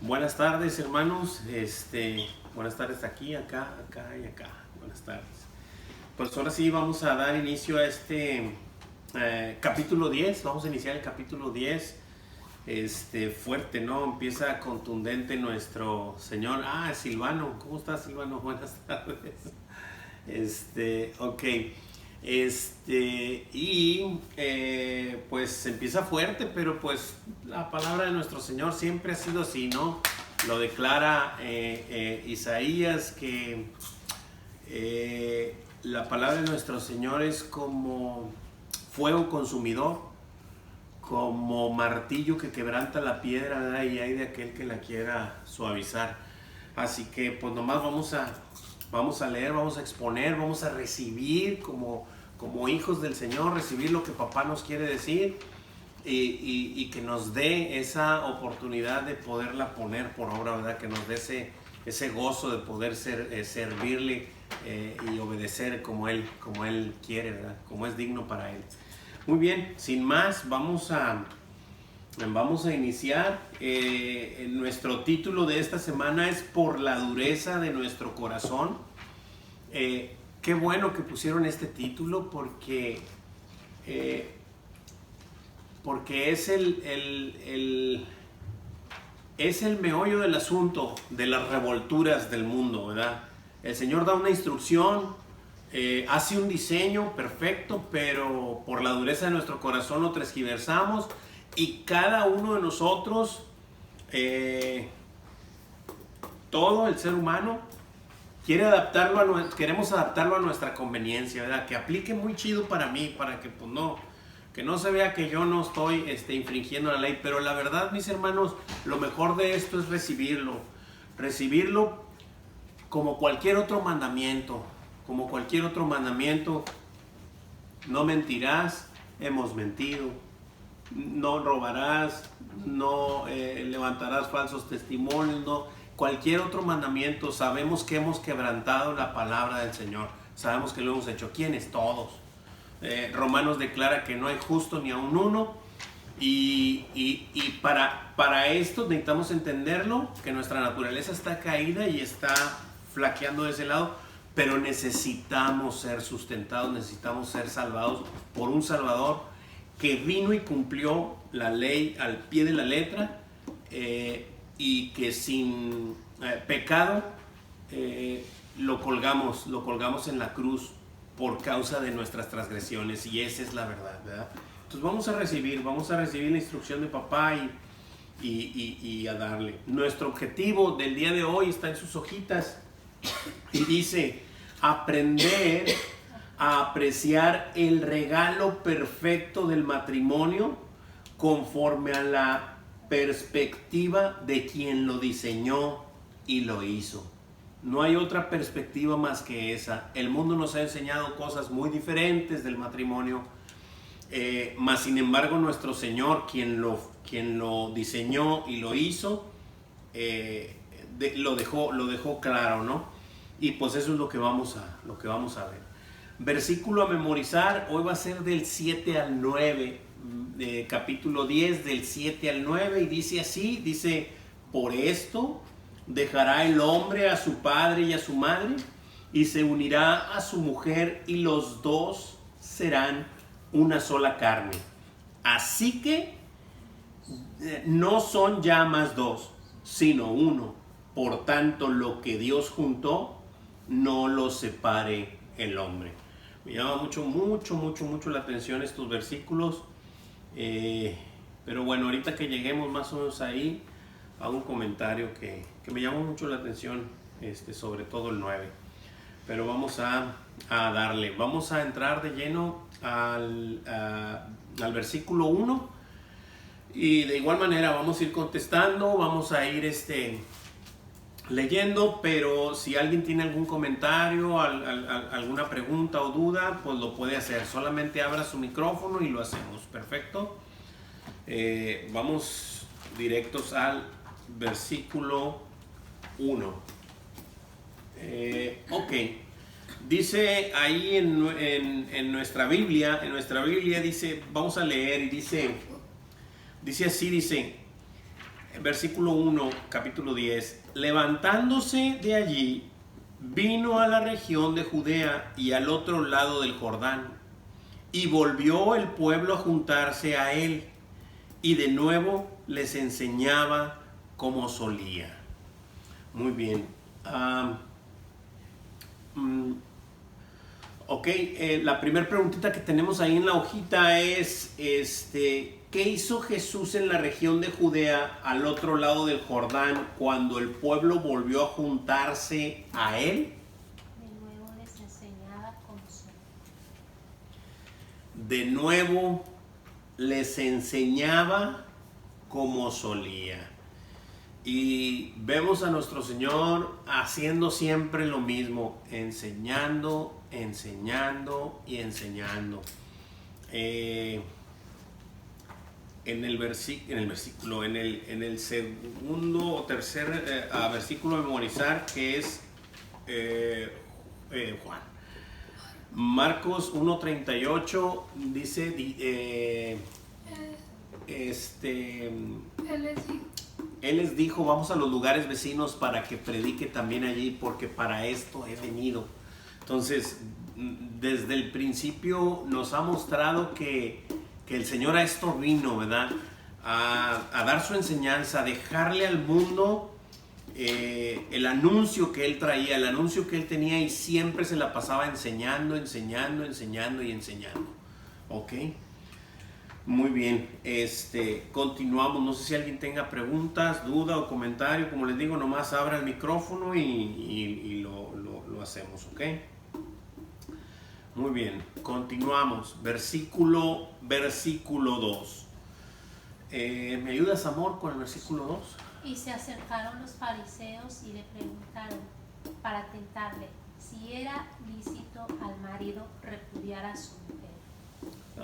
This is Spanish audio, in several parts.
Buenas tardes, hermanos. Buenas tardes aquí, acá y acá. Buenas tardes. Pues ahora sí vamos a dar inicio a este capítulo 10. Vamos a iniciar el capítulo 10. Fuerte, ¿no? Empieza contundente nuestro Señor. Silvano. ¿Cómo estás, Silvano? Buenas tardes. Ok. Pues empieza fuerte, pero pues la palabra de nuestro Señor siempre ha sido así, ¿no? Lo declara Isaías, que la palabra de nuestro Señor es como fuego consumidor, como martillo que quebranta la piedra, ¿verdad? Y hay de aquel que la quiera suavizar. Así que pues nomás vamos a leer, vamos a exponer, vamos a recibir como hijos del Señor, recibir lo que papá nos quiere decir y que nos dé esa oportunidad de poderla poner por obra, ¿verdad? Que nos dé ese gozo de poder servirle y obedecer como Él quiere, ¿verdad? Como es digno para Él. Muy bien, sin más, vamos a iniciar. Nuestro título de esta semana es Por la dureza de nuestro corazón. Qué bueno que pusieron este título porque es es el meollo del asunto de las revolturas del mundo, ¿verdad? El Señor da una instrucción, hace un diseño perfecto, pero por la dureza de nuestro corazón lo tergiversamos y cada uno de nosotros, todo el ser humano, queremos adaptarlo a nuestra conveniencia, ¿verdad? Que aplique muy chido para mí, para que pues que no se vea que yo no estoy infringiendo la ley. Pero la verdad, mis hermanos, lo mejor de esto es recibirlo como cualquier otro mandamiento, No mentirás, hemos mentido. No robarás, no levantarás falsos testimonios, no. Cualquier otro mandamiento, sabemos que hemos quebrantado la palabra del Señor, sabemos que lo hemos hecho. ¿Quiénes? Todos. Romanos declara que no hay justo ni aun uno, y para esto necesitamos entenderlo, que nuestra naturaleza está caída y está flaqueando de ese lado, pero necesitamos ser sustentados, necesitamos ser salvados por un Salvador que vino y cumplió la ley al pie de la letra, y que sin pecado lo colgamos en la cruz por causa de nuestras transgresiones, y esa es la verdad, ¿verdad? Entonces vamos a recibir la instrucción de papá y a darle. Nuestro objetivo del día de hoy está en sus hojitas y dice: aprender a apreciar el regalo perfecto del matrimonio conforme a la perspectiva de quien lo diseñó y lo hizo. No hay otra perspectiva más que esa. El mundo nos ha enseñado cosas muy diferentes del matrimonio, mas sin embargo nuestro Señor, quien lo diseñó y lo hizo, lo dejó claro, ¿no? Y pues eso es lo que vamos a ver. Versículo a memorizar, hoy va a ser del 7 al 9, capítulo 10, del 7 al 9, y dice así, por esto dejará el hombre a su padre y a su madre, y se unirá a su mujer, y los dos serán una sola carne. Así que no son ya más dos, sino uno. Por tanto, lo que Dios juntó, no lo separe el hombre. Me llama mucho la atención estos versículos, pero bueno, ahorita que lleguemos más o menos ahí, hago un comentario que me llama mucho la atención, sobre todo el 9. Pero vamos a darle, vamos a entrar de lleno al versículo 1, y de igual manera vamos a ir contestando, vamos a ir leyendo, pero si alguien tiene algún comentario, alguna pregunta o duda, pues lo puede hacer. Solamente abra su micrófono y lo hacemos. Perfecto. Vamos directos al versículo 1. Ok. Dice ahí en nuestra Biblia, dice, vamos a leer, y dice así, Versículo 1, capítulo 10. Levantándose de allí, vino a la región de Judea y al otro lado del Jordán, y volvió el pueblo a juntarse a él, y de nuevo les enseñaba como solía. Muy bien. La primera preguntita que tenemos ahí en la hojita es, ¿qué hizo Jesús en la región de Judea al otro lado del Jordán cuando el pueblo volvió a juntarse a él? De nuevo les enseñaba como solía. De nuevo les enseñaba como solía. Y vemos a nuestro Señor haciendo siempre lo mismo, enseñando, enseñando y enseñando. En el segundo o tercer versículo a memorizar, que es Juan. Marcos 1:38 dice, Él les dijo, vamos a los lugares vecinos para que predique también allí, porque para esto he venido. Entonces, desde el principio nos ha mostrado que el Señor a esto vino, ¿verdad? A dar su enseñanza, a dejarle al mundo el anuncio que Él traía, el anuncio que Él tenía, y siempre se la pasaba enseñando, enseñando, enseñando y enseñando. ¿Ok? Muy bien, continuamos. No sé si alguien tenga preguntas, duda o comentario. Como les digo, nomás abra el micrófono y lo hacemos, ¿ok? Muy bien, continuamos. Versículo 2. ¿Me ayudas, amor, con el versículo 2? Y se acercaron los fariseos y le preguntaron, para tentarle, si era lícito al marido repudiar a su mujer.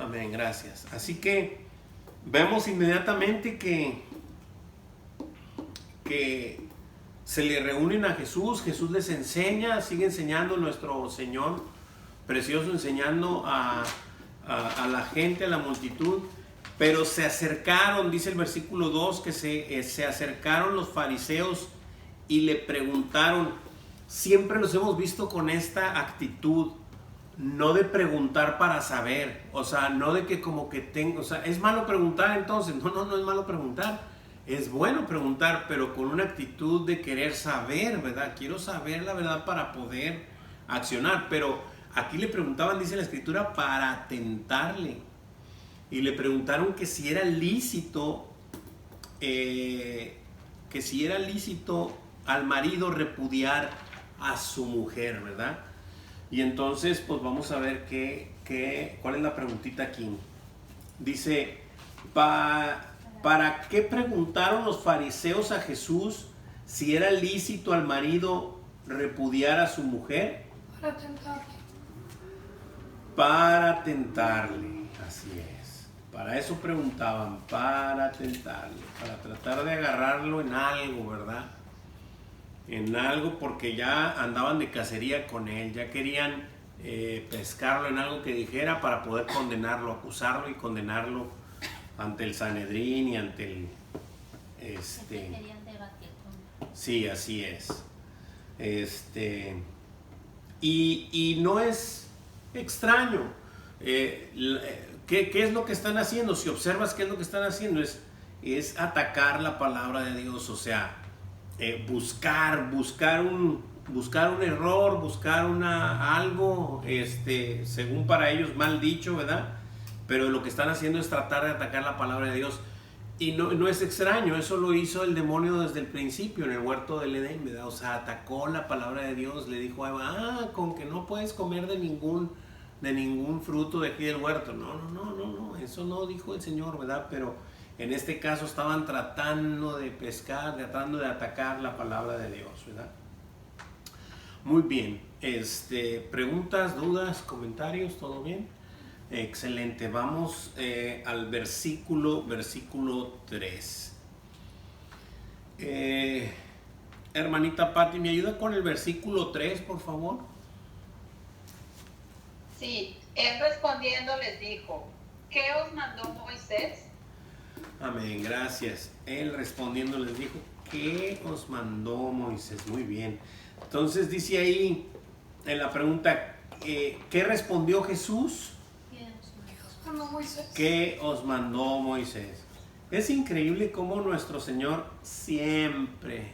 Amén, gracias. Así que vemos inmediatamente que se le reúnen a Jesús. Jesús les enseña, sigue enseñando nuestro Señor precioso, enseñando a la gente, a la multitud. Pero se acercaron, dice el versículo 2, que se acercaron los fariseos y le preguntaron. Siempre los hemos visto con esta actitud, no de preguntar para saber, o sea, no de que como que tengo, o sea, es malo preguntar entonces, no es malo preguntar, es bueno preguntar, pero con una actitud de querer saber, ¿verdad? Quiero saber la verdad para poder accionar. Pero aquí le preguntaban, dice la escritura, para tentarle, y le preguntaron que si era lícito, al marido repudiar a su mujer, ¿verdad? Y entonces, pues vamos a ver cuál es la preguntita aquí. Dice, ¿para qué preguntaron los fariseos a Jesús si era lícito al marido repudiar a su mujer? Para tentarle. Para tentarle, así es. Para eso preguntaban, para tentarle, para tratar de agarrarlo en algo, ¿verdad? En algo, porque ya andaban de cacería con él, ya querían pescarlo en algo que dijera para poder condenarlo, acusarlo y condenarlo ante el Sanedrín y ante el... Querían debatir con él. Sí, así es. Y no es extraño. ¿Qué es lo que están haciendo? Si observas qué es lo que están haciendo, es atacar la palabra de Dios, o sea, buscar un error, buscar algo, según para ellos mal dicho, ¿verdad? Pero lo que están haciendo es tratar de atacar la palabra de Dios. Y no es extraño, eso lo hizo el demonio desde el principio en el huerto del Edén, ¿verdad? O sea, atacó la palabra de Dios, le dijo a Eva, con que no puedes comer de ningún fruto de aquí del huerto. No, eso no dijo el Señor, ¿verdad? Pero en este caso estaban tratando de pescar, tratando de atacar la palabra de Dios, ¿verdad? Muy bien, preguntas, dudas, comentarios, ¿todo bien? Excelente, vamos al versículo 3. Hermanita Patti, ¿me ayuda con el versículo 3, por favor? Sí, él respondiendo les dijo, ¿qué os mandó Moisés? Amén, gracias. Él respondiendo les dijo, ¿qué os mandó Moisés? Muy bien. Entonces dice ahí en la pregunta, ¿qué respondió Jesús? ¿Qué os mandó Moisés? Es increíble cómo nuestro Señor siempre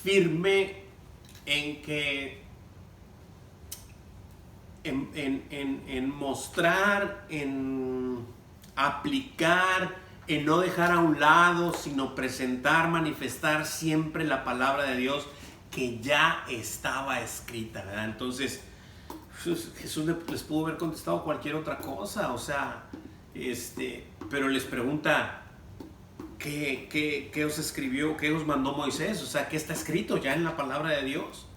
firme en que en mostrar, en aplicar, en no dejar a un lado, sino presentar, manifestar siempre la palabra de Dios que ya estaba escrita, ¿verdad? Entonces Jesús les pudo haber contestado cualquier otra cosa, o sea, pero les pregunta, ¿qué os escribió, qué os mandó Moisés? O sea, ¿qué está escrito ya en la palabra de Dios?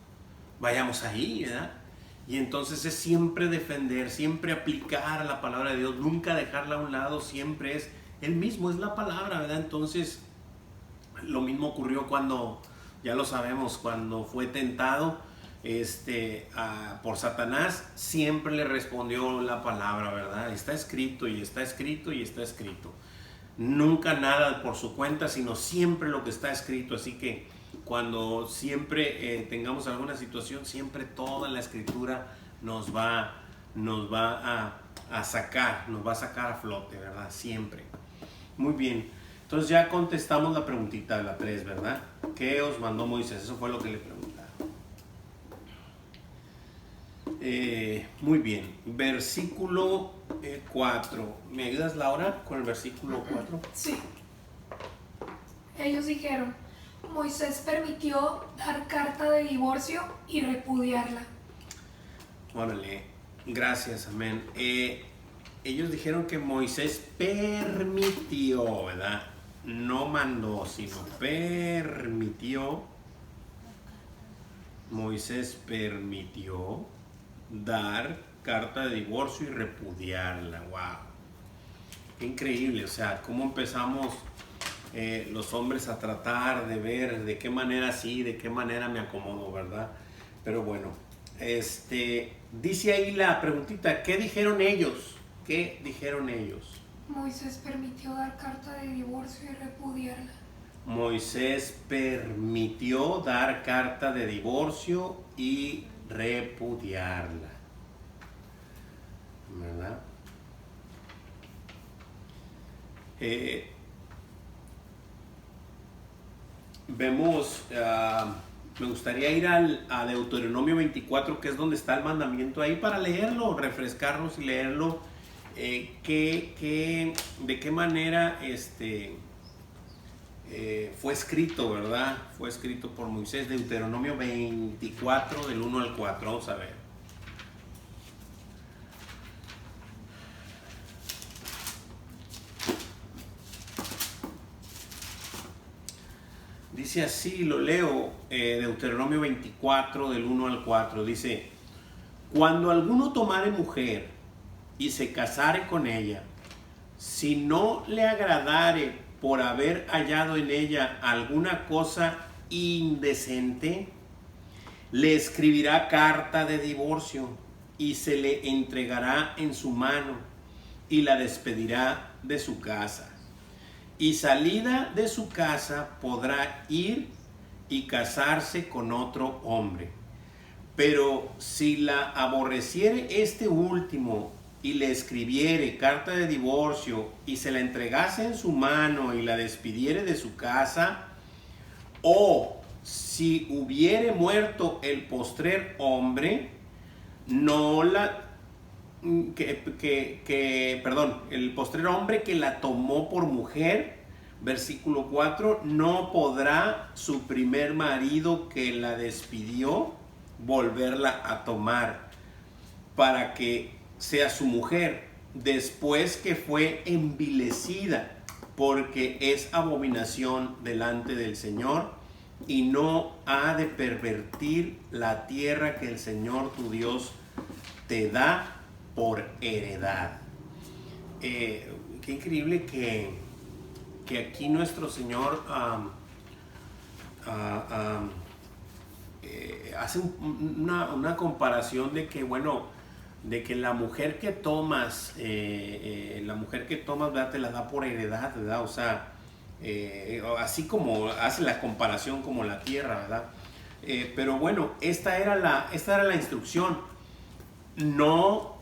Vayamos ahí, ¿verdad? Y entonces es siempre defender, siempre aplicar la palabra de Dios, nunca dejarla a un lado, siempre es Él mismo, es la palabra, ¿verdad? Entonces, lo mismo ocurrió cuando, ya lo sabemos, cuando fue tentado por Satanás, siempre le respondió la palabra, ¿verdad? Está escrito y está escrito y está escrito. Nunca nada por su cuenta, sino siempre lo que está escrito. Así que cuando siempre tengamos alguna situación, siempre toda la escritura nos va a sacar a flote, ¿verdad? Siempre. Muy bien. Entonces ya contestamos la preguntita de la 3, ¿verdad? ¿Qué os mandó Moisés? Eso fue lo que le preguntaron. Muy bien. Versículo 4. ¿Me ayudas, Laura, con el versículo 4? Sí. Ellos dijeron, Moisés permitió dar carta de divorcio y repudiarla. Órale, gracias, amén. Ellos dijeron que Moisés permitió, ¿verdad? No mandó, sino permitió. Moisés permitió dar carta de divorcio y repudiarla. ¡Wow! Qué increíble, o sea, cómo empezamos los hombres a tratar de ver de qué manera sí, de qué manera me acomodo, ¿verdad? Pero bueno, dice ahí la preguntita, ¿qué dijeron ellos? ¿Qué dijeron ellos? Moisés permitió dar carta de divorcio y repudiarla. Moisés permitió dar carta de divorcio y repudiarla, ¿verdad? Vemos, me gustaría ir a Deuteronomio 24, que es donde está el mandamiento ahí, para leerlo, refrescarnos y leerlo, de qué manera fue escrito, ¿verdad? Fue escrito por Moisés. Deuteronomio 24, del 1 al 4, vamos a ver. Dice así, lo leo, Deuteronomio 24, del 1 al 4, dice, cuando alguno tomare mujer y se casare con ella, si no le agradare por haber hallado en ella alguna cosa indecente, le escribirá carta de divorcio y se le entregará en su mano y la despedirá de su casa. Y salida de su casa podrá ir y casarse con otro hombre. Pero si la aborreciere este último y le escribiere carta de divorcio y se la entregase en su mano y la despidiere de su casa, o si hubiere muerto el postrer hombre, el postrer hombre que la tomó por mujer, versículo 4, no podrá su primer marido que la despidió volverla a tomar para que sea su mujer después que fue envilecida, porque es abominación delante del Señor y no ha de pervertir la tierra que el Señor tu Dios te da por heredad. Qué increíble que aquí nuestro Señor hace una comparación de que, bueno, la mujer que tomas, ¿verdad? Te la da por heredad, ¿verdad? O sea, así como hace la comparación como la tierra, ¿verdad? Pero bueno, esta era la instrucción. No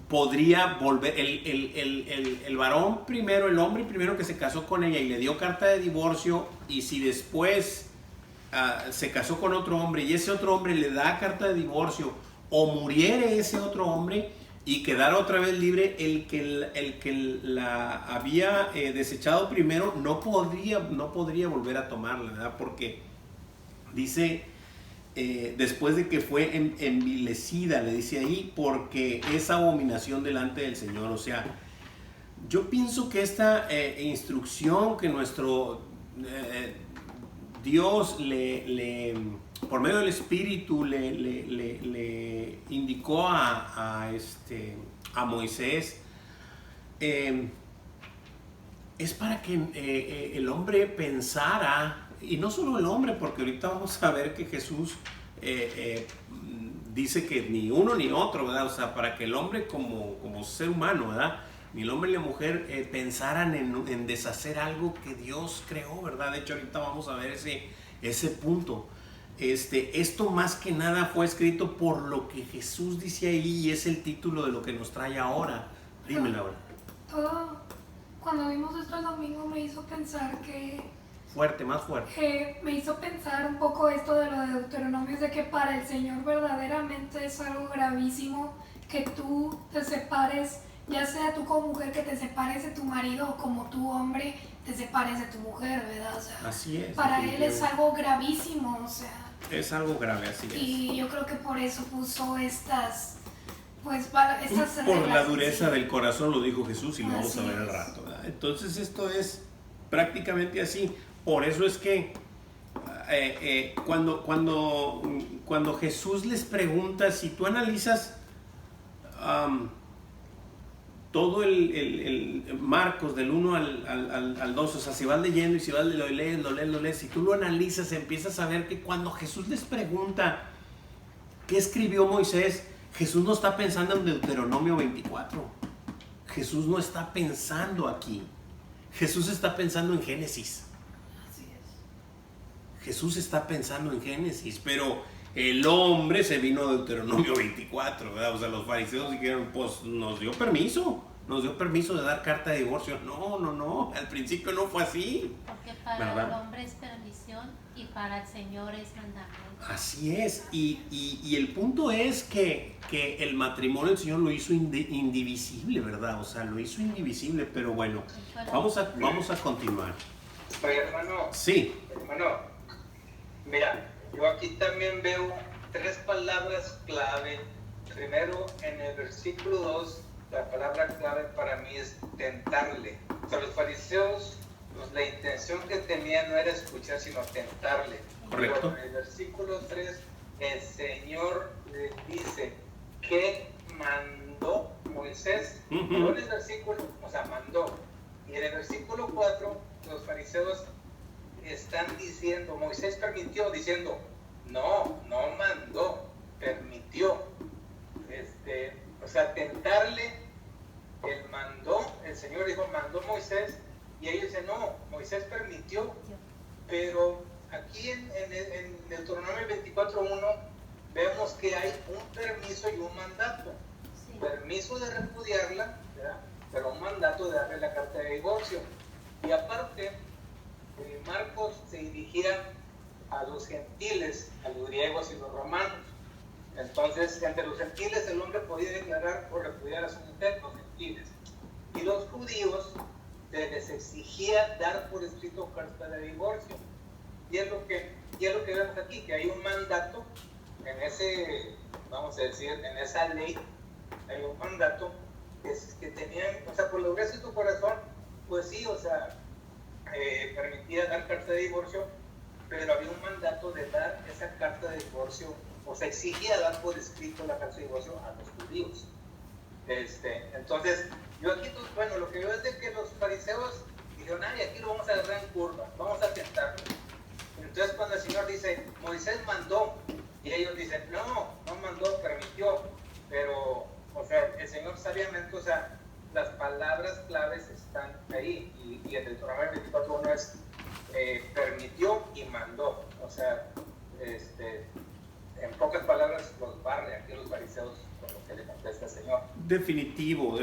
podría volver, el varón primero, el hombre primero que se casó con ella y le dio carta de divorcio, y si después se casó con otro hombre y ese otro hombre le da carta de divorcio, o muriere ese otro hombre y quedara otra vez libre, el que la había desechado primero no podría volver a tomarla, ¿verdad? Porque dice, después de que fue envilecida, le dice ahí, porque es abominación delante del Señor. O sea, yo pienso que esta instrucción que nuestro Dios por medio del Espíritu le indicó a Moisés, es para que el hombre pensara, y no solo el hombre, porque ahorita vamos a ver que Jesús dice que ni uno ni otro, ¿verdad? O sea, para que el hombre como ser humano, ¿verdad? Ni el hombre ni la mujer pensaran en deshacer algo que Dios creó, ¿verdad? De hecho, ahorita vamos a ver ese punto. Esto más que nada fue escrito por lo que Jesús dice ahí, y es el título de lo que nos trae ahora. Dime, Laura. Cuando vimos esto el domingo me hizo pensar que... Fuerte, más fuerte. Me hizo pensar un poco esto de lo de Deuteronomio, de que para el Señor verdaderamente es algo gravísimo que tú te separes, ya sea tú como mujer que te separes de tu marido, o como tú hombre te separes de tu mujer, ¿verdad? O sea, así es. Para él es algo gravísimo, o sea. Es algo grave, así es. Y yo creo que por eso puso estas por la dureza del corazón, lo dijo Jesús, y lo vamos a ver al rato, ¿verdad? Entonces esto es prácticamente así. Por eso es que cuando Jesús les pregunta, si tú analizas todo el Marcos del 1 al 2, o sea, si vas leyendo y si vas lo lees, si tú lo analizas, empiezas a ver que cuando Jesús les pregunta ¿qué escribió Moisés? Jesús no está pensando en Deuteronomio 24. Jesús no está pensando aquí. Jesús está pensando en Génesis. Así es. Jesús está pensando en Génesis, pero el hombre se vino a Deuteronomio 24, ¿verdad? O sea, los fariseos dijeron, pues nos dio permiso de dar carta de divorcio. No, al principio no fue así. Porque para ¿verdad? el hombre es permisión y para el Señor es mandamiento. Así es, y el punto es que el matrimonio el Señor lo hizo indivisible, ¿verdad? O sea, lo hizo indivisible, pero bueno, vamos a continuar. Oye, hermano. Sí. Hermano, mira, yo aquí también veo 3 palabras clave. Primero, en el versículo 2, la palabra clave para mí es tentarle. O sea, los fariseos, pues, la intención que tenían no era escuchar, sino tentarle. Correcto. Pero en el versículo 3, el Señor les dice que mandó Moisés. No en el versículo, o sea, mandó. Y en el versículo 4, los fariseos están diciendo, Moisés permitió, diciendo, no mandó, permitió. O sea, tentarle, él mandó, el Señor dijo, mandó Moisés, y ellos dicen, no, Moisés permitió. Pero aquí en Deuteronomio 24:1 vemos que hay un permiso y un mandato. Sí. Permiso de repudiarla, ¿verdad? Pero un mandato de darle la carta de divorcio. Y aparte, Marcos se dirigía a los gentiles, a los griegos y los romanos. Entonces, entre los gentiles el hombre podía declarar o repudiar a su mujer, los gentiles. Y los judíos se les exigía dar por escrito carta de divorcio. Y es lo que vemos aquí, que hay un mandato en ese, vamos a decir, en esa ley, hay un mandato que tenían, o sea, por la dureza de tu corazón, pues sí, o sea, permitía dar carta de divorcio, pero había un mandato de dar esa carta de divorcio, o sea, exigía dar por escrito la carta de divorcio a los judíos. Entonces, yo aquí, bueno, lo que veo es de que los fariseos dijeron, ay, aquí lo vamos a agarrar en curva, vamos a tentarlo. Entonces, cuando el Señor dice, Moisés mandó, y ellos dicen, no mandó, permitió, pero O sea, el Señor sabiamente, o sea, las palabras claves están ahí, y en Deuteronomio 24:1 es permitió y mandó. O sea, en pocas palabras los barre aquí los fariseos con lo que le contesta el Señor. Definitivo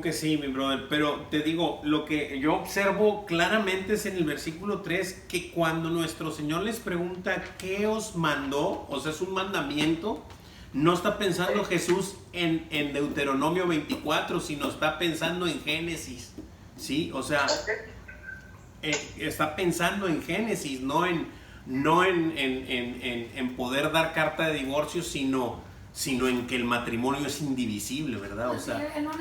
que sí, mi brother. Pero te digo, lo que yo observo claramente es en el versículo 3, que cuando nuestro Señor les pregunta qué os mandó, o sea, es un mandamiento, no está pensando Jesús en Deuteronomio 24, sino está pensando en Génesis, ¿sí? O sea, está pensando en Génesis, no en poder dar carta de divorcio, sino en que el matrimonio es indivisible, ¿verdad? O sea, él no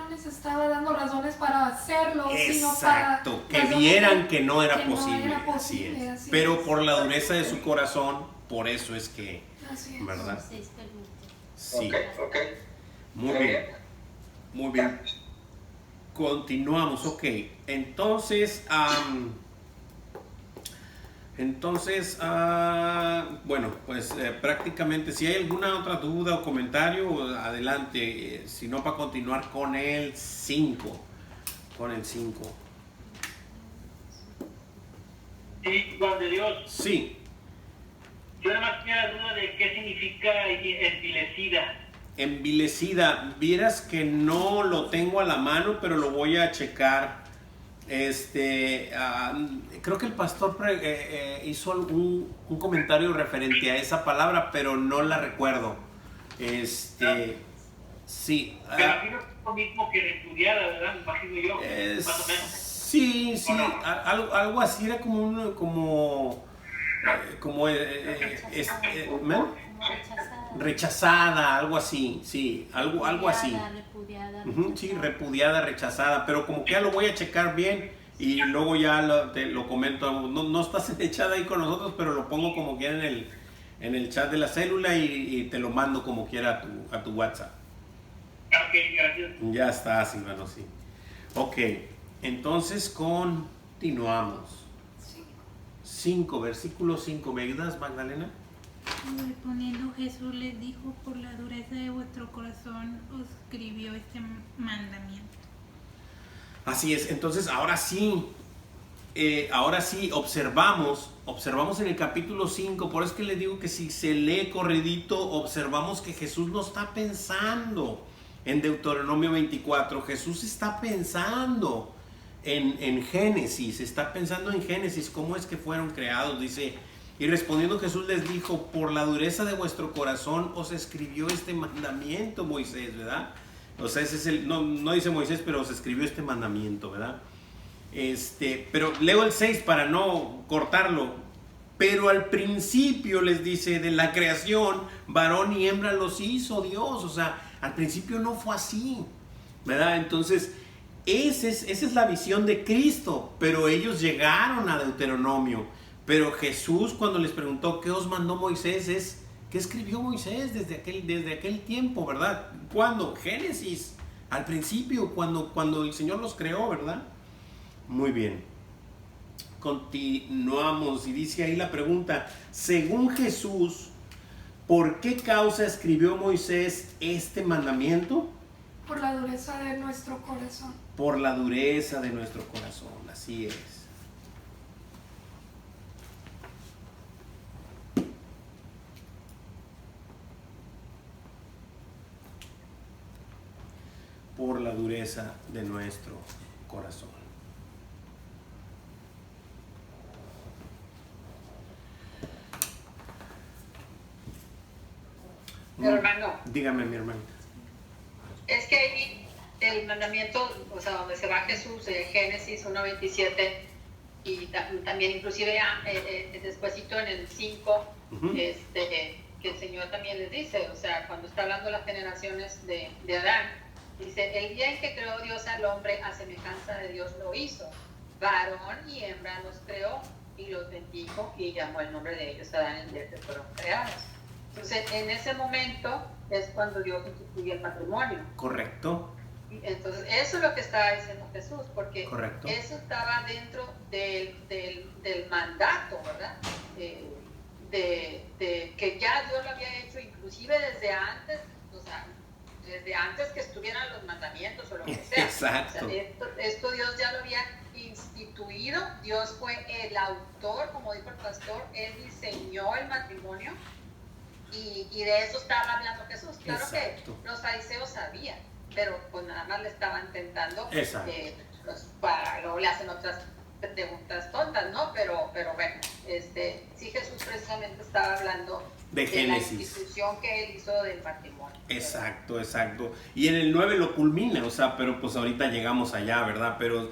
les estaba dando razones para hacerlo, sino exacto, para que vieran que no era que no posible, era posible, así es. así Pero es. por la dureza de su corazón, por eso es que, Así es. ¿verdad? Moisés permite. Sí, Ok. muy bien, muy bien. Continuamos, ok. Entonces, bueno, pues prácticamente, si hay alguna otra duda o comentario, adelante. Si no, para continuar con el 5. Sí, Juan de Dios. Sí. Yo nada más tenía la duda de qué significa envilecida. Envilecida, vieras que no lo tengo a la mano, pero lo voy a checar. Creo que el pastor hizo un comentario referente a esa palabra, pero no la recuerdo. Sí. Me imagino que es lo mismo que repudiada, ¿verdad? Me imagino yo, más o menos. Sí, algo así, era rechazada, algo así, sí, algo así. Repudiada, Sí, repudiada, rechazada, pero como que ya lo voy a checar bien y luego ya te lo comento. No estás echada ahí con nosotros, pero lo pongo como quiera en el chat de la célula y te lo mando como quiera a tu WhatsApp. Ok, gracias. Ya está, Silvano, sí. Ok, entonces continuamos. 5, versículo 5. ¿Me ayudas, Magdalena? Respondiendo Jesús les dijo: por la dureza de vuestro corazón os escribió este mandamiento. Así es, entonces ahora sí observamos en el capítulo 5, por eso es que les digo que si se lee corridito, observamos que Jesús no está pensando en Deuteronomio 24, Jesús está pensando en Génesis, cómo es que fueron creados. Dice: y respondiendo Jesús les dijo: por la dureza de vuestro corazón os escribió este mandamiento, Moisés, ¿verdad? O sea, ese es no dice Moisés, pero se escribió este mandamiento, ¿verdad? Pero leo el 6 para no cortarlo. Pero al principio les dice, de la creación, varón y hembra los hizo Dios. O sea, al principio no fue así, ¿verdad? Entonces, esa es la visión de Cristo. Pero ellos llegaron a Deuteronomio. Pero Jesús, cuando les preguntó qué os mandó Moisés, ¿qué escribió Moisés desde aquel tiempo, verdad? ¿Cuándo? Génesis, al principio, cuando el Señor los creó, ¿verdad? Muy bien. Continuamos y dice ahí la pregunta: según Jesús, ¿por qué causa escribió Moisés este mandamiento? Por la dureza de nuestro corazón. Por la dureza de nuestro corazón, así es. Por la dureza de nuestro corazón. Mi hermano, Dígame, mi hermanita. es que ahí el mandamiento, o sea, donde se va Jesús, Génesis 1:27, y también inclusive despuesito en el 5, que el Señor también les dice, o sea, cuando está hablando de las generaciones de Adán, dice: el día en que creó Dios al hombre, a semejanza de Dios lo hizo, varón y hembra los creó, y los bendijo y llamó el nombre de ellos Adán, el día que fueron creados. Entonces, en ese momento es cuando Dios instituye el matrimonio. Correcto. Entonces, eso es lo que estaba diciendo Jesús, porque Correcto. eso estaba dentro del mandato, ¿verdad? De que ya Dios lo había hecho, inclusive desde antes, o sea, desde antes que estuvieran los mandamientos o lo que sea. Exacto. O sea, esto Dios ya lo había instituido. Dios fue el autor, como dijo el pastor, él diseñó el matrimonio y de eso estaba hablando Jesús. Claro. Exacto. Que los fariseos sabían, pero pues nada más le estaban tentando. Pues, luego le hacen otras preguntas tontas, ¿no? Pero bueno, sí, Jesús precisamente estaba hablando de Génesis, la institución que él hizo del matrimonio. Exacto. Y en el 9 lo culmina, o sea, pero pues ahorita llegamos allá, ¿verdad? Pero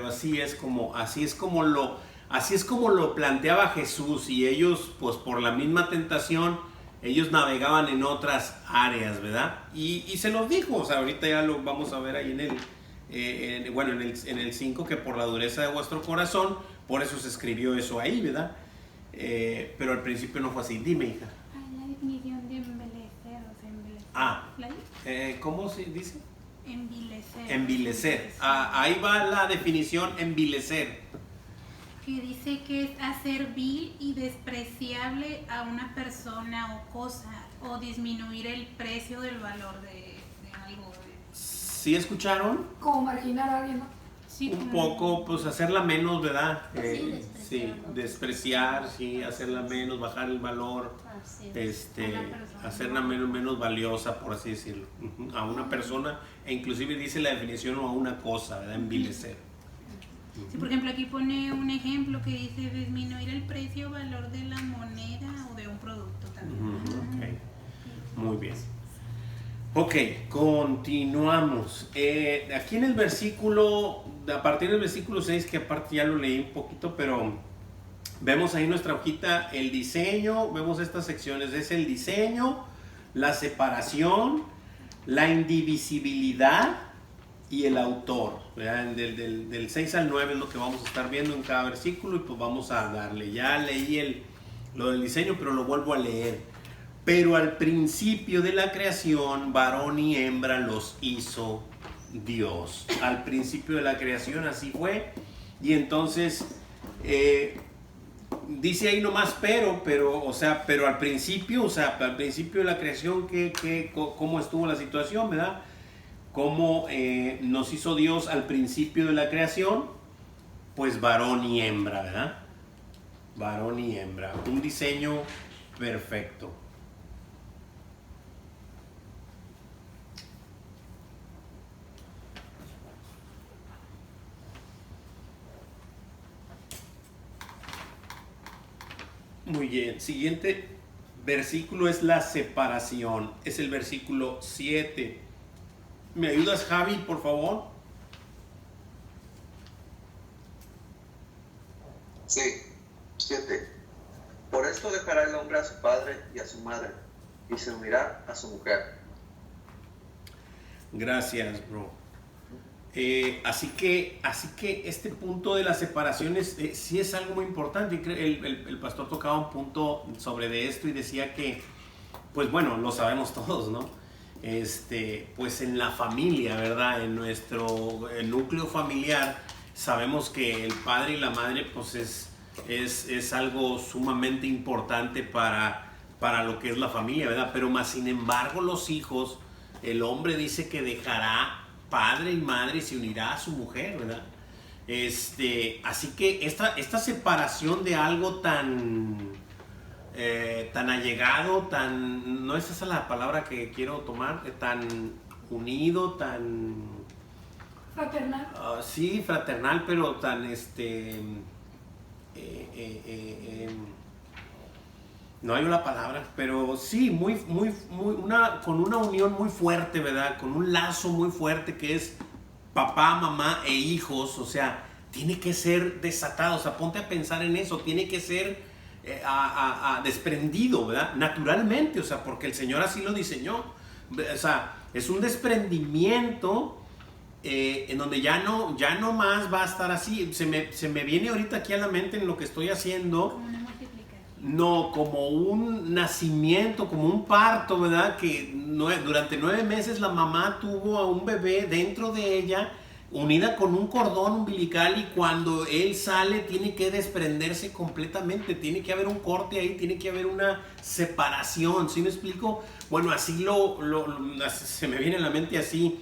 así es como lo planteaba Jesús, y ellos, pues por la misma tentación, ellos navegaban en otras áreas, ¿verdad? Y se los dijo, o sea, ahorita ya lo vamos a ver ahí en el 5, que por la dureza de vuestro corazón, por eso se escribió eso ahí, ¿verdad? Pero al principio no fue así. Dime, hija. Hay la definición de embelecer, o sea, embelecer. ¿Cómo se dice? Envilecer. Envilecer. Ahí va la definición, envilecer. Que dice que es hacer vil y despreciable a una persona o cosa, o disminuir el precio del valor de algo. ¿Sí escucharon? Como marginar a alguien, ¿no? Sí, un poco, pues hacerla menos, ¿verdad? Sí, despreciar, sí, hacerla menos, bajar el valor, hacerla menos valiosa, por así decirlo, a una persona, e inclusive dice la definición, o a una cosa, ¿verdad? Envilecer. Sí, por ejemplo, aquí pone un ejemplo que dice disminuir el precio o valor de la moneda o de un producto también. Okay. Muy bien. Ok, continuamos. Aquí en el versículo, a partir del versículo 6, que aparte ya lo leí un poquito, pero vemos ahí nuestra hojita, el diseño, vemos estas secciones, es el diseño, la separación, la indivisibilidad y el autor. Del 6 al 9 es lo que vamos a estar viendo en cada versículo, y pues vamos a darle. Ya leí lo del diseño, pero lo vuelvo a leer. Pero al principio de la creación, varón y hembra los hizo Dios. Al principio de la creación así fue. Y entonces dice ahí nomás pero al principio, de la creación, ¿cómo estuvo la situación, verdad? ¿Cómo nos hizo Dios al principio de la creación? Pues varón y hembra, ¿verdad? Varón y hembra. Un diseño perfecto. Muy bien, siguiente versículo es la separación, es el versículo 7. ¿Me ayudas, Javi, por favor? Sí, 7. Por esto dejará el hombre a su padre y a su madre, y se unirá a su mujer. Gracias, bro. Así que este punto de la separación sí es algo muy importante. El pastor tocaba un punto sobre de esto y decía que, pues bueno, lo sabemos todos, ¿no? Pues en la familia, ¿verdad? En nuestro núcleo familiar, sabemos que el padre y la madre, pues es algo sumamente importante para lo que es la familia, ¿verdad? Pero más sin embargo, los hijos, el hombre dice que dejará padre y madre y se unirá a su mujer, ¿verdad? Así que esta separación de algo tan allegado, no es esa la palabra que quiero tomar, tan unido, tan fraternal. Sí, fraternal, pero tan no hay una palabra, pero sí, con una unión muy fuerte, ¿verdad? Con un lazo muy fuerte que es papá, mamá e hijos, o sea, tiene que ser desatado, o sea, ponte a pensar en eso, tiene que ser desprendido, ¿verdad? Naturalmente, o sea, porque el Señor así lo diseñó, o sea, es un desprendimiento en donde ya no más va a estar así. Se me viene ahorita aquí a la mente en lo que estoy haciendo. No, como un nacimiento, como un parto, ¿verdad? Que durante 9 meses la mamá tuvo a un bebé dentro de ella, unida con un cordón umbilical, y cuando él sale tiene que desprenderse completamente, tiene que haber un corte ahí, tiene que haber una separación, ¿sí me explico? Bueno, así se me viene a la mente así,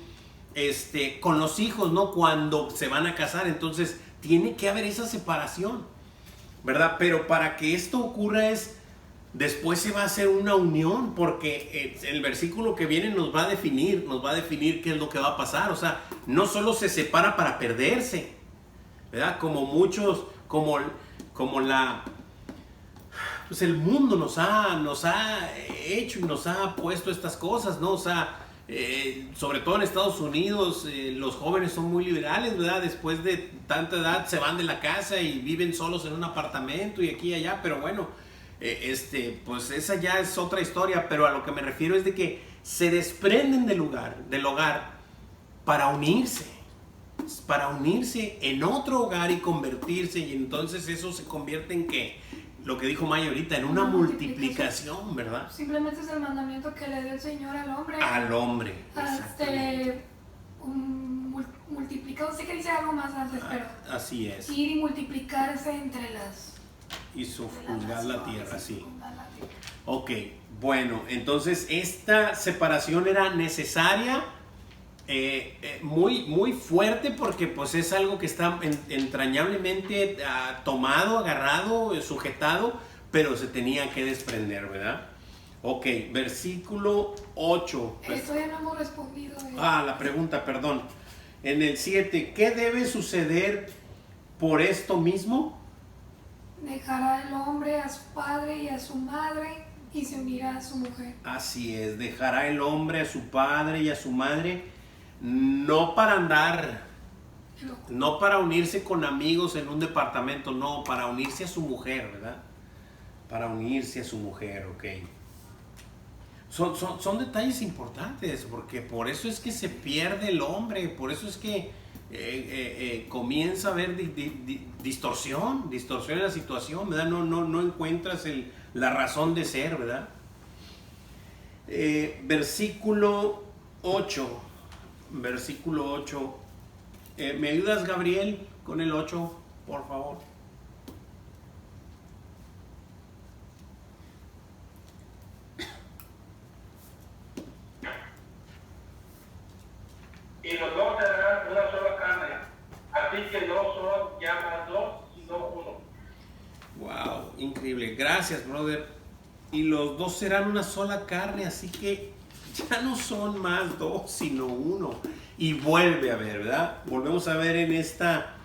con los hijos, ¿no? Cuando se van a casar, entonces tiene que haber esa separación, ¿verdad? Pero para que esto ocurra después se va a hacer una unión, porque el versículo que viene nos va a definir qué es lo que va a pasar. O sea, no solo se separa para perderse, ¿verdad? Como muchos, pues el mundo nos ha hecho y nos ha puesto estas cosas, ¿no? O sea, sobre todo en Estados Unidos, los jóvenes son muy liberales, ¿verdad? Después de tanta edad se van de la casa y viven solos en un apartamento y aquí y allá, pero bueno, pues esa ya es otra historia. Pero a lo que me refiero es de que se desprenden del hogar para unirse en otro hogar y convertirse, y entonces eso se convierte en que, lo que dijo Maya ahorita, en una multiplicación, ¿verdad? Simplemente es el mandamiento que le dio el Señor al hombre. Al hombre, exactamente. Multiplicado, sé que dice algo más antes, pero así es. Ir y multiplicarse entre las... Y sojuzgar la tierra, sí. Ok, bueno, entonces esta separación era necesaria, muy, muy fuerte, porque pues es algo que está entrañablemente tomado, agarrado, sujetado, pero se tenía que desprender, ¿verdad? Ok, versículo 8. Esto ya no hemos respondido. La pregunta, perdón. En el 7, ¿qué debe suceder por esto mismo? Dejará el hombre a su padre y a su madre y se unirá a su mujer. Así es, dejará el hombre a su padre y a su madre, no para andar, no para unirse con amigos en un departamento, no, para unirse a su mujer, ¿verdad? Para unirse a su mujer, ok. Son detalles importantes, porque por eso es que se pierde el hombre, por eso es que comienza a haber distorsión en la situación, ¿verdad? No encuentras la razón de ser, ¿verdad? Versículo 8. ¿Me ayudas, Gabriel, con el 8, por favor? Y los dos serán una sola carne. Así que no son ya más dos, sino uno. Wow, increíble. Gracias, brother. Y los dos serán una sola carne, así que ya no son más dos, sino uno. Y vuelve a ver, ¿verdad? Volvemos a ver en esta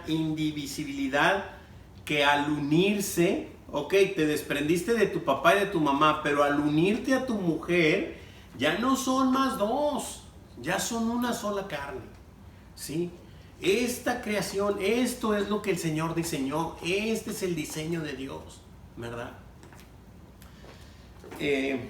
indivisibilidad, que al unirse, ok, te desprendiste de tu papá y de tu mamá, pero al unirte a tu mujer, ya no son más dos. Ya son una sola carne, ¿sí? Esta creación, esto es lo que el Señor diseñó. Este es el diseño de Dios, ¿verdad? El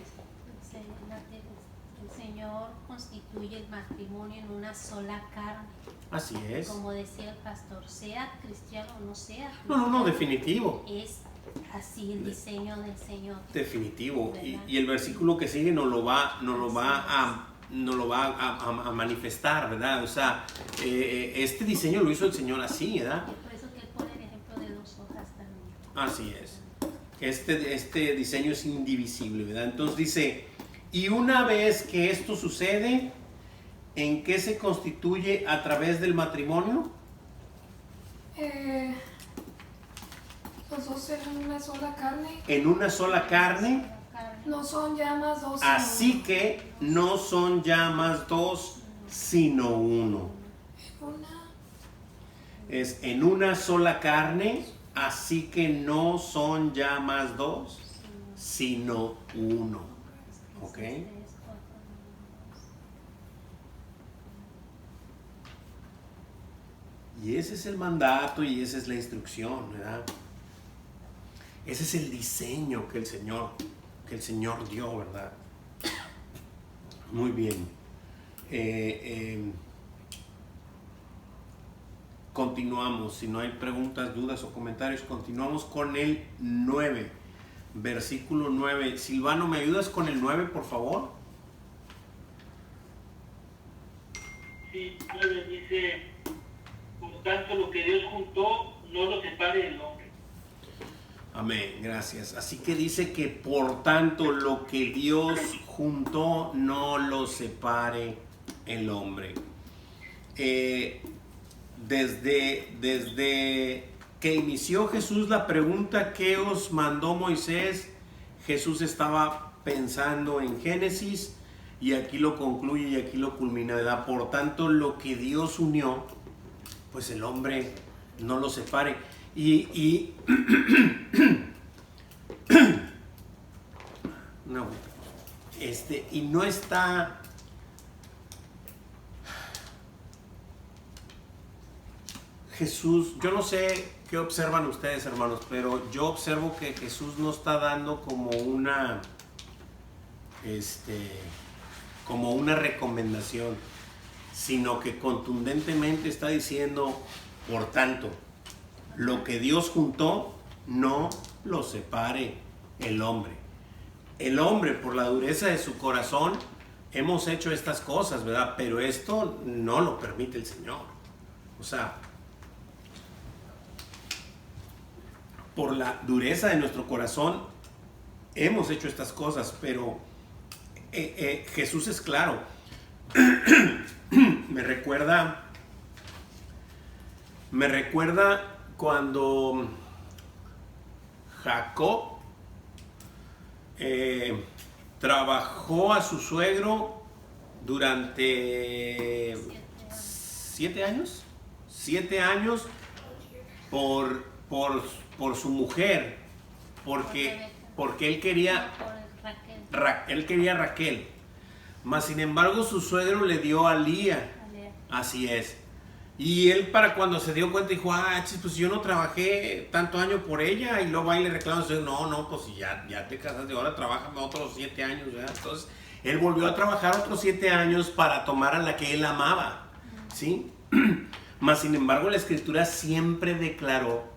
Señor constituye el matrimonio en una sola carne. Así es. Como decía el pastor, sea cristiano o no sea cristiano. No, definitivo. Es así el diseño del Señor. Definitivo. Y el versículo que sigue nos lo va a manifestar, ¿verdad? O sea, este diseño lo hizo el Señor así, ¿verdad? Y por eso que él pone el ejemplo de dos hojas también. Así es. Este diseño es indivisible, ¿verdad? Entonces dice, y una vez que esto sucede, ¿en qué se constituye a través del matrimonio? Los dos serán una sola carne. En una sola carne. No son ya más dos. Así que no son ya más dos, sino uno. Es en una sola carne, así que no son ya más dos, sino uno. ¿Ok? Y ese es el mandato y esa es la instrucción, ¿verdad? Ese es el diseño que el Señor dio, ¿verdad? Muy bien. Continuamos. Si no hay preguntas, dudas o comentarios, continuamos con el 9. Versículo 9. Silvano, ¿me ayudas con el 9, por favor? Sí, 9. Por tanto, lo que Dios juntó, no lo separe el hombre. Amén, gracias. Así que dice que por tanto lo que Dios juntó no lo separe el hombre. Desde que inició Jesús la pregunta ¿qué os mandó Moisés? Jesús estaba pensando en Génesis y aquí lo concluye y aquí lo culmina, ¿verdad? Por tanto lo que Dios unió, pues el hombre no lo separe. Y no, y no está Jesús, yo no sé qué observan ustedes, hermanos, pero yo observo que Jesús no está dando como una recomendación, sino que contundentemente está diciendo, por tanto, lo que Dios juntó, no lo separe el hombre. El hombre, por la dureza de su corazón, hemos hecho estas cosas, ¿verdad? Pero esto no lo permite el Señor. O sea, por la dureza de nuestro corazón, hemos hecho estas cosas, pero Jesús es claro. Me recuerda cuando Jacob trabajó a su suegro durante 7 años. 7 años por su mujer, porque él quería Raquel. Mas sin embargo su suegro le dio a Lía. Así es. Y él, para cuando se dio cuenta, dijo, pues yo no trabajé tanto año por ella. Y luego va y le reclama, no, pues ya te casaste, ahora trabaja otros 7 años, ¿verdad? Entonces él volvió a trabajar otros 7 años para tomar a la que él amaba, ¿sí? Mas sin embargo la escritura siempre declaró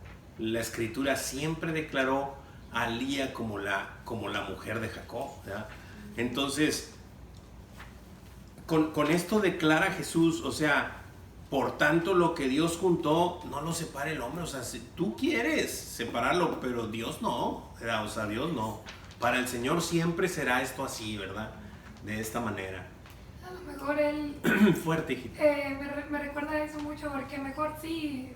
a Lía como la mujer de Jacob, ¿verdad? Entonces, con esto declara Jesús, o sea, por tanto lo que Dios juntó, no lo separe el hombre. O sea, si tú quieres separarlo, pero Dios no, ¿verdad? O sea, Dios no. Para el Señor siempre será esto así, ¿verdad? De esta manera. A lo mejor él... Fuerte, hijita. Me recuerda eso mucho, porque mejor sí...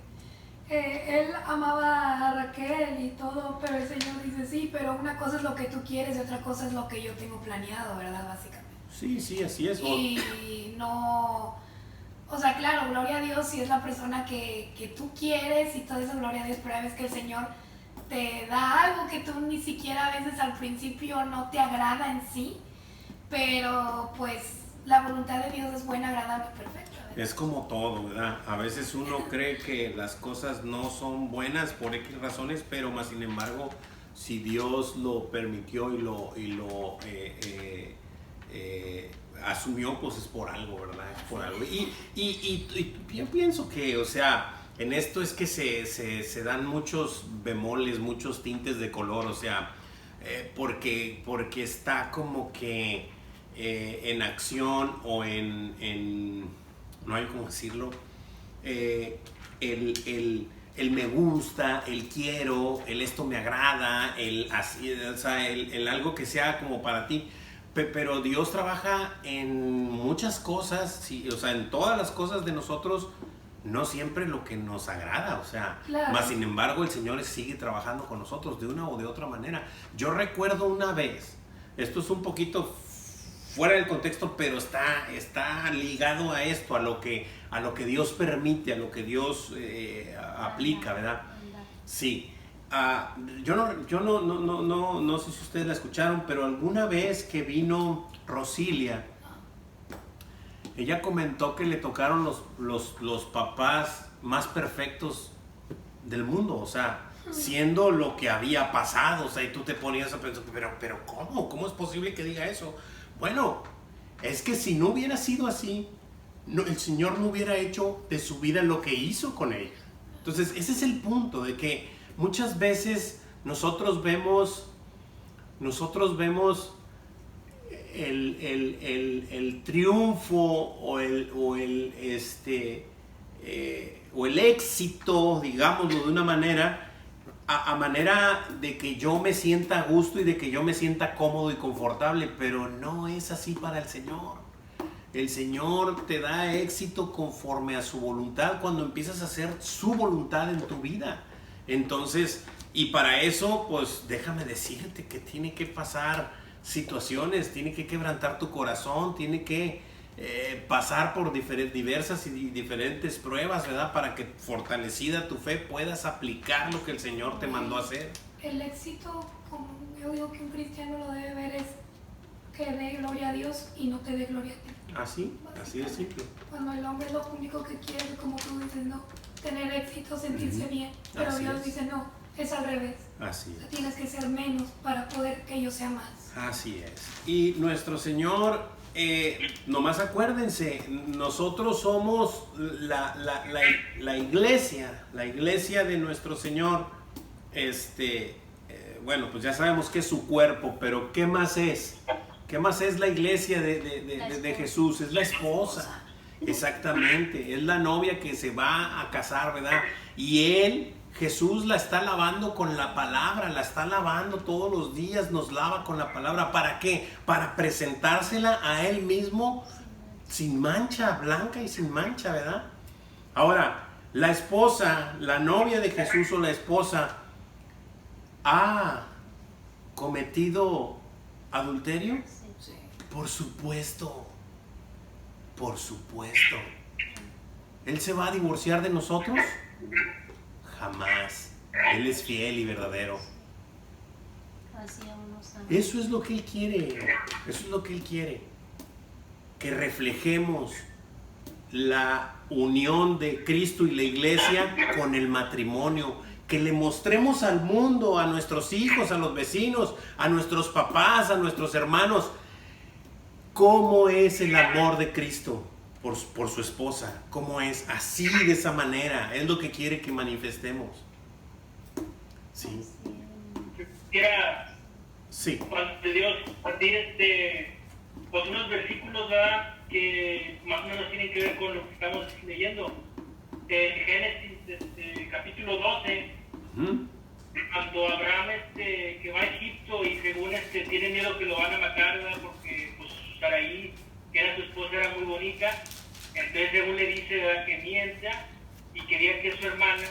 él amaba a Raquel y todo, pero el Señor dice, sí, pero una cosa es lo que tú quieres y otra cosa es lo que yo tengo planeado, ¿verdad? Básicamente. Sí, así es. Y no... O sea, claro, gloria a Dios si es la persona que tú quieres y toda esa gloria a Dios, pero a veces que el Señor te da algo que tú ni siquiera a veces al principio no te agrada en sí, pero pues la voluntad de Dios es buena, agradable y perfecta, ¿verdad? Es como todo, ¿verdad? A veces uno cree que las cosas no son buenas por X razones, pero más sin embargo, si Dios lo permitió y lo asumió, pues es por algo, ¿verdad? Es por algo. Y yo pienso que, o sea, en esto es que se dan muchos bemoles, muchos tintes de color, o sea, porque está como que en acción o en no hay cómo decirlo, el me gusta, el quiero, el esto me agrada, el así, o sea, el algo que sea como para ti. Pero Dios trabaja en muchas cosas, sí, o sea, en todas las cosas de nosotros, no siempre lo que nos agrada, o sea, claro. Más sin embargo el Señor sigue trabajando con nosotros de una o de otra manera. Yo recuerdo una vez, esto es un poquito fuera del contexto, pero está ligado a esto, a lo que Dios permite, a lo que Dios aplica, ¿verdad? Sí. Yo no sé si ustedes la escucharon, pero alguna vez que vino Rosilia, ella comentó que le tocaron los papás más perfectos del mundo, o sea, siendo lo que había pasado, o sea, y tú te ponías a pensar, pero ¿cómo es posible que diga eso? Bueno, es que si no hubiera sido así, el Señor no hubiera hecho de su vida lo que hizo con ella. Entonces, ese es el punto, de que muchas veces nosotros vemos el triunfo o o el éxito, digámoslo de una manera, a manera de que yo me sienta a gusto y de que yo me sienta cómodo y confortable, pero no es así para el Señor. El Señor te da éxito conforme a su voluntad cuando empiezas a hacer su voluntad en tu vida. Entonces, y para eso, pues déjame decirte que tiene que pasar situaciones, tiene que quebrantar tu corazón, tiene que pasar por diversas y diferentes pruebas, ¿verdad? Para que fortalecida tu fe puedas aplicar lo que el Señor te mandó a hacer. El éxito, como yo digo que un cristiano lo debe ver, es que dé gloria a Dios y no te dé gloria a ti. Así de simple. Cuando el hombre lo único que quiere, como tú dices, no, tener éxito, sentirse bien, pero Así Dios es. dice no, es al revés. Así O sea, es. tienes que ser menos para poder que yo sea más. Así es. Y nuestro Señor, nomás acuérdense, nosotros somos la iglesia de nuestro Señor. Bueno, pues ya sabemos que es su cuerpo, pero ¿qué más es? ¿Qué más es la iglesia de Jesús? Es la esposa. Exactamente. Es la novia que se va a casar, ¿verdad? Y Él, Jesús, la está lavando con la palabra, la está lavando todos los días, nos lava con la palabra. ¿Para qué? Para presentársela a Él mismo sin mancha, blanca y sin mancha, ¿verdad? Ahora, la esposa, la novia de Jesús o la esposa, ¿ha cometido adulterio? Sí. Por supuesto. Por supuesto. ¿Él se va a divorciar de nosotros? Jamás. Él es fiel y verdadero. Hacía unos años. Eso es lo que Él quiere. Eso es lo que Él quiere. Que reflejemos la unión de Cristo y la iglesia con el matrimonio. Que le mostremos al mundo, a nuestros hijos, a los vecinos, a nuestros papás, a nuestros hermanos, cómo es el amor de Cristo por su esposa. Cómo es así, de esa manera. Es lo que quiere que manifestemos. Sí. Quisiera, Sí. de Dios, compartir pues unos versículos, ¿verdad?, que más o menos tienen que ver con lo que estamos leyendo. Génesis, capítulo 12, cuando Abraham que va a Egipto y según tiene miedo que lo van a matar, ¿verdad?, porque pues Sarai, que era su esposa, era muy bonita. Entonces según le dice, ¿verdad?, que mienta y quería que es su hermana,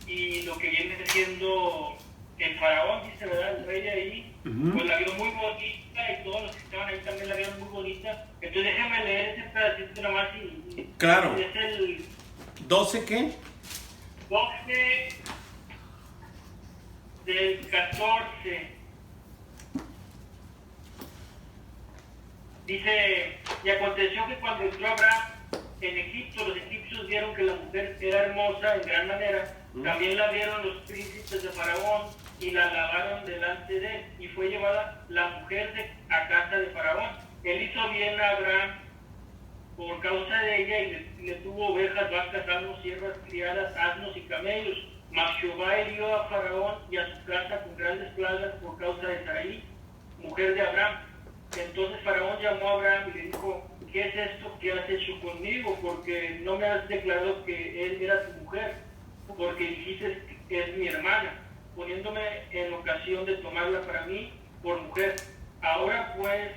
y lo que viene siendo el faraón, dice, ¿verdad?, el rey de ahí, pues la vio muy bonita y todos los que estaban ahí también la vieron muy bonita. Entonces déjame leer ese pedacito nomás y Claro. es el 12 ¿qué? 12 del 14. Dice, y aconteció que cuando entró Abraham en Egipto, los egipcios vieron que la mujer era hermosa en gran manera. También la vieron los príncipes de Faraón y la alabaron delante de él. Y fue llevada la mujer a casa de Faraón. Él hizo bien a Abraham por causa de ella y le tuvo ovejas, vacas, asnos, siervas, criadas, asnos y camellos. Mas Jehová hirió a Faraón y a su casa con grandes plagas por causa de Sarai, mujer de Abraham. Entonces Faraón llamó a Abraham y le dijo, ¿qué es esto que has hecho conmigo? Porque no me has declarado que él era tu mujer, porque dijiste que es mi hermana, poniéndome en ocasión de tomarla para mí por mujer. Ahora pues,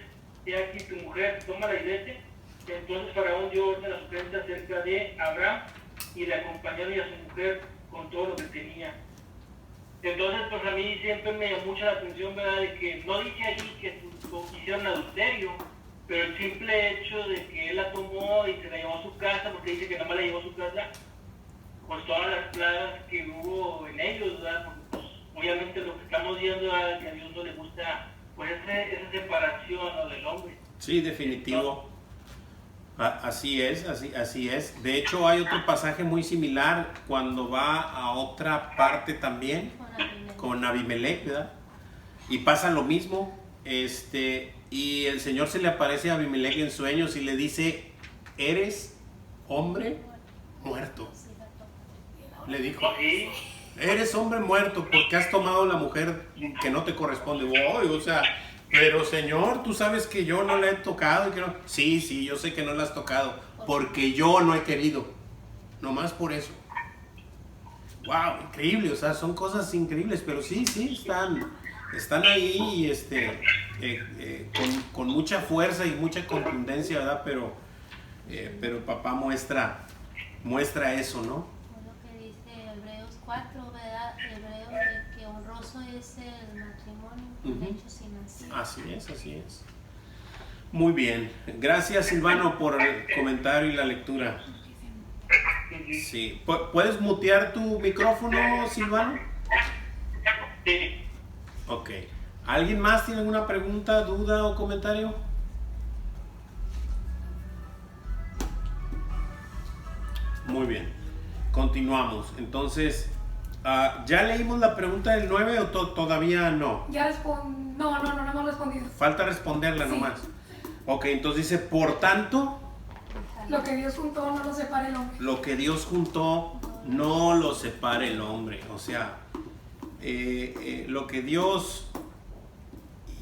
he aquí tu mujer, tómala y vete. Entonces Faraón dio orden a su gente acerca de Abraham y le acompañaron y a su mujer con todo lo que tenía. Entonces, pues a mí siempre me llamó mucha la atención, ¿verdad?, de que no dice allí que hicieron adulterio, pero el simple hecho de que él la tomó y se la llevó a su casa, porque dice que nada más la llevó a su casa, pues todas las plagas que hubo en ellos, ¿verdad?, porque pues obviamente lo que estamos viendo es que a Dios no le gusta pues esa separación, ¿no?, del hombre. Sí, definitivo. Así es. De hecho, hay otro pasaje muy similar cuando va a otra parte también, con Abimelech, ¿verdad? Y pasa lo mismo. Y el Señor se le aparece a Abimelech en sueños y le dice, ¿eres hombre muerto? Le dijo, eres hombre muerto porque has tomado la mujer que no te corresponde. O sea, pero Señor, tú sabes que yo no la he tocado y que no. Sí, yo sé que no la has tocado porque yo no he querido. Nomás por eso. wow, increíble, o sea, son cosas increíbles, pero sí, están ahí y con mucha fuerza y mucha contundencia, ¿verdad? Pero el papá muestra eso, ¿no? Por lo que dice Hebreos 4, ¿verdad? Hebreos de que honroso es el matrimonio, el hecho sin nacer. Así es. Muy bien. Gracias, Silvano, por el comentario y la lectura. Sí. ¿Puedes mutear tu micrófono, Silvano? Sí. Ok. ¿Alguien más tiene alguna pregunta, duda o comentario? Muy bien. Continuamos. Entonces, ¿ya leímos la pregunta del 9 o todavía no? Ya no hemos respondido. Falta responderla Sí. nomás. Ok, entonces dice, por tanto, Lo que Dios juntó no lo separa el hombre. lo que Dios juntó no lo separa el hombre. O sea, lo que Dios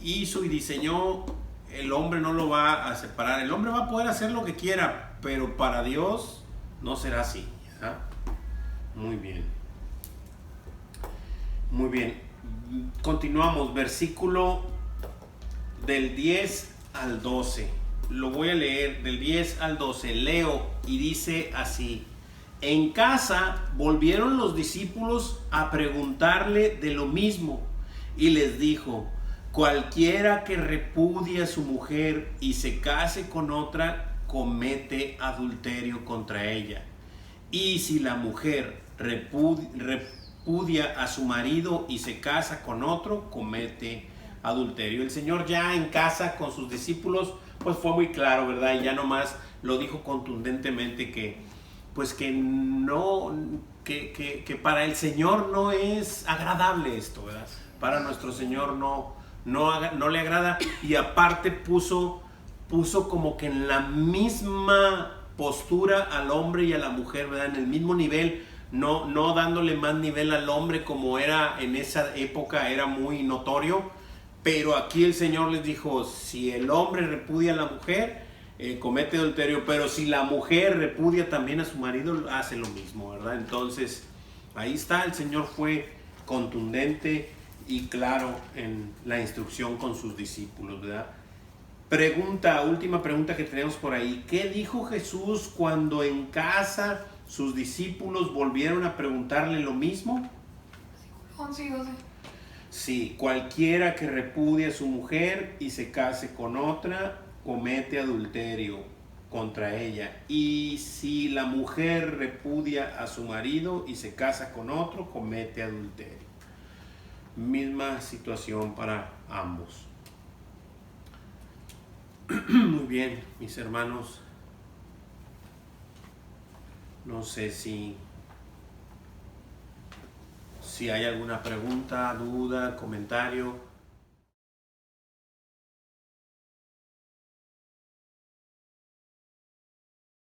hizo y diseñó, el hombre no lo va a separar. El hombre va a poder hacer lo que quiera, pero para Dios no será así, ¿verdad? Muy bien. Muy bien. Continuamos, versículo del 10 al 12. Lo voy a leer del 10 al 12. Leo y dice así: en casa volvieron los discípulos a preguntarle de lo mismo y les dijo: cualquiera que repudie a su mujer y se case con otra comete adulterio contra ella. Y si la mujer repudia a su marido y se casa con otro, comete adulterio. El Señor ya en casa con sus discípulos pues fue muy claro, ¿verdad? Y ya nomás lo dijo contundentemente que para el Señor no es agradable esto, ¿verdad? Para nuestro Señor no le agrada, y aparte puso como que en la misma postura al hombre y a la mujer, ¿verdad? En el mismo nivel, no dándole más nivel al hombre como era en esa época, era muy notorio. Pero aquí el Señor les dijo: si el hombre repudia a la mujer, comete adulterio, pero si la mujer repudia también a su marido, hace lo mismo, ¿verdad? Entonces, ahí está, el Señor fue contundente y claro en la instrucción con sus discípulos, ¿verdad? Última pregunta que tenemos por ahí: ¿qué dijo Jesús cuando en casa sus discípulos volvieron a preguntarle lo mismo? 11 y 12. Sí, cualquiera que repudie a su mujer y se case con otra, comete adulterio contra ella. Y si la mujer repudia a su marido y se casa con otro, comete adulterio. Misma situación para ambos. Muy bien, mis hermanos. No sé si hay alguna pregunta, duda, comentario.